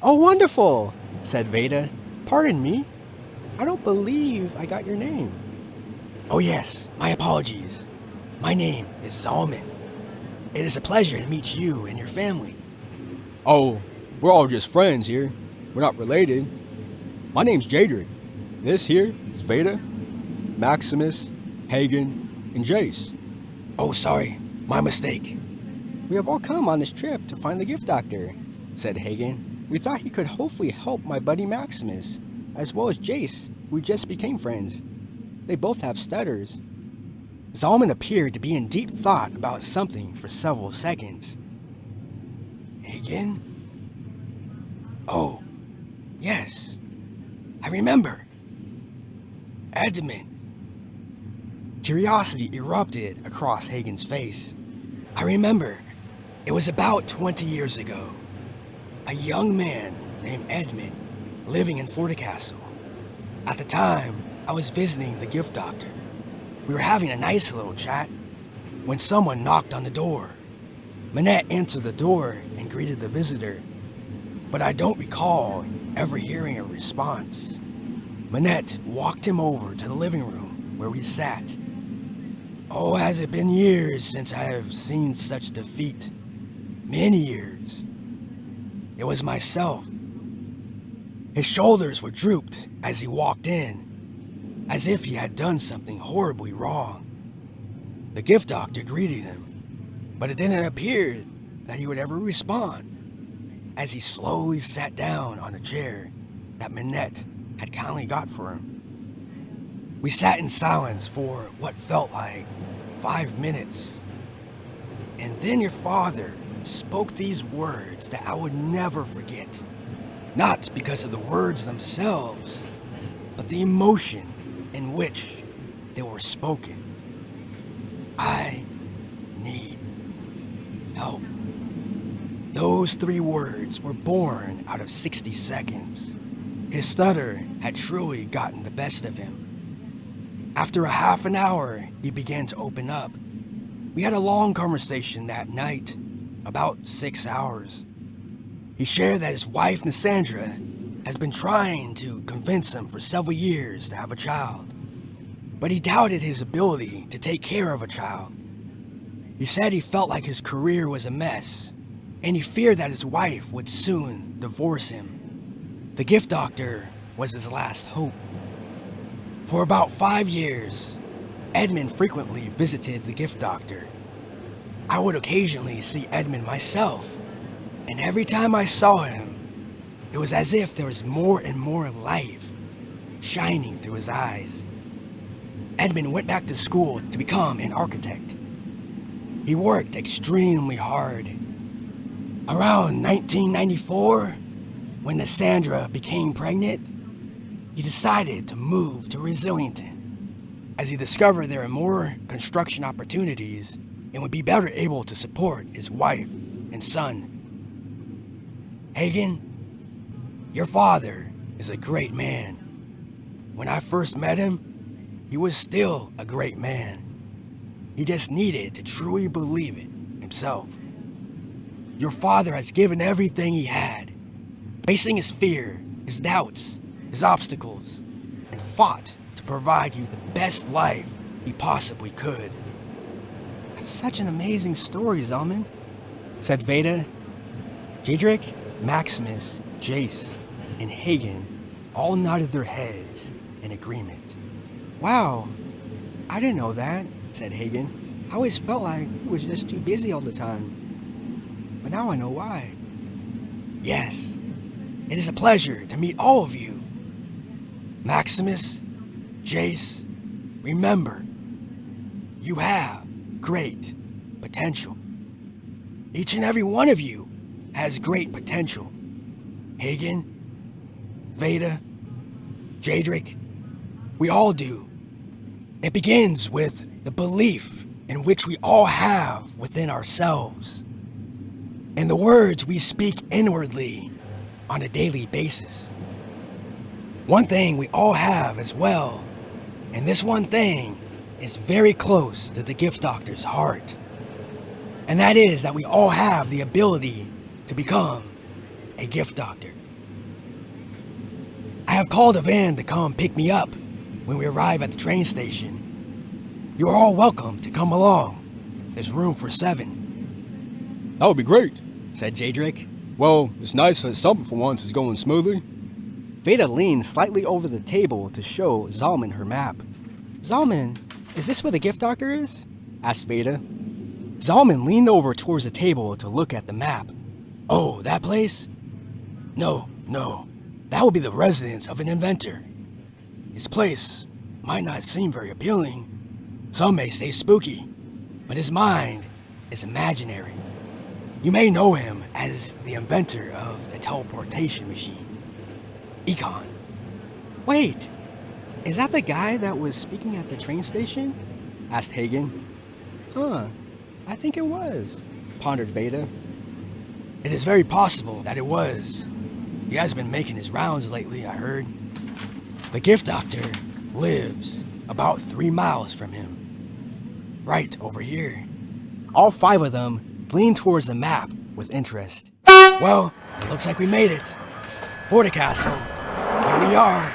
Oh, wonderful, said Veda. Pardon me, I don't believe I got your name. Oh yes, my apologies. My name is Zalman. It is a pleasure to meet you and your family. Oh, we're all just friends here. We're not related. My name's Jadric. This here is Veda, Maximus, Hagen, and Jace. Oh, sorry, my mistake. We have all come on this trip to find the gift doctor, said Hagen. We thought he could hopefully help my buddy Maximus, as well as Jace, who just became friends. They both have stutters. Zalman appeared to be in deep thought about something for several seconds. Hagen? Oh, yes. I remember. Edmund. Curiosity erupted across Hagen's face. I remember. It was about 20 years ago. A young man named Edmund living in Forticastle. At the time, I was visiting the gift doctor. We were having a nice little chat when someone knocked on the door. Manette answered the door and greeted the visitor, but I don't recall ever hearing a response. Manette walked him over to the living room where we sat. Oh, has it been years since I have seen such defeat? Many years. It was myself. His shoulders were drooped as he walked in, as if he had done something horribly wrong. The gift doctor greeted him, but it didn't appear that he would ever respond, as he slowly sat down on a chair that Manette had kindly got for him. We sat in silence for what felt like 5 minutes, and then your father spoke these words that I would never forget. Not because of the words themselves, but the emotion in which they were spoken. I need help. Those 3 words were born out of 60 seconds. His stutter had truly gotten the best of him. After a half an hour, he began to open up. We had a long conversation that night, about 6 hours. He shared that his wife, Cassandra, has been trying to convince him for several years to have a child, but he doubted his ability to take care of a child. He said he felt like his career was a mess, and he feared that his wife would soon divorce him. The gift doctor was his last hope. For about 5 years, Edmund frequently visited the gift doctor. I would occasionally see Edmund myself, and every time I saw him, it was as if there was more and more life shining through his eyes. Edmund went back to school to become an architect. He worked extremely hard. Around 1994, when Cassandra became pregnant, he decided to move to Resilington, as he discovered there are more construction opportunities and would be better able to support his wife and son. Hagen, your father is a great man. When I first met him, he was still a great man. He just needed to truly believe it himself. Your father has given everything he had, facing his fear, his doubts, his obstacles, and fought to provide you the best life he possibly could. That's such an amazing story, Zalman, said Veda. Jadric, Maximus, Jace, and Hagen all nodded their heads in agreement. Wow, I didn't know that, said Hagen. I always felt like he was just too busy all the time. But now I know why. Yes, it is a pleasure to meet all of you. Maximus, Jace, remember, you have great potential. Each and every one of you has great potential. Hagen, Veda, Jadric, we all do. It begins with the belief in which we all have within ourselves, and the words we speak inwardly on a daily basis. One thing we all have as well, and this one thing is very close to the gift doctor's heart, and that is that we all have the ability to become a gift doctor. I have called a van to come pick me up when we arrive at the train station. You are all welcome to come along. There's room for 7. That would be great. said Jadric. Well, it's nice that something for once is going smoothly. Veda leaned slightly over the table to show Zalman her map. Zalman, is this where the gift doctor is? asked Veda. Zalman leaned over towards the table to look at the map. Oh, that place? No. That would be the residence of an inventor. His place might not seem very appealing. Some may say spooky, but his mind is imaginary. You may know him as the inventor of the teleportation machine, Econ. Wait, is that the guy that was speaking at the train station? asked Hagen. I think it was, pondered Veda. It is very possible that it was. He has been making his rounds lately, I heard. The gift doctor lives about 3 miles from him. Right over here. All 5 of them leaned towards the map with interest. Well, it looks like we made it. Forticastle. Here we are.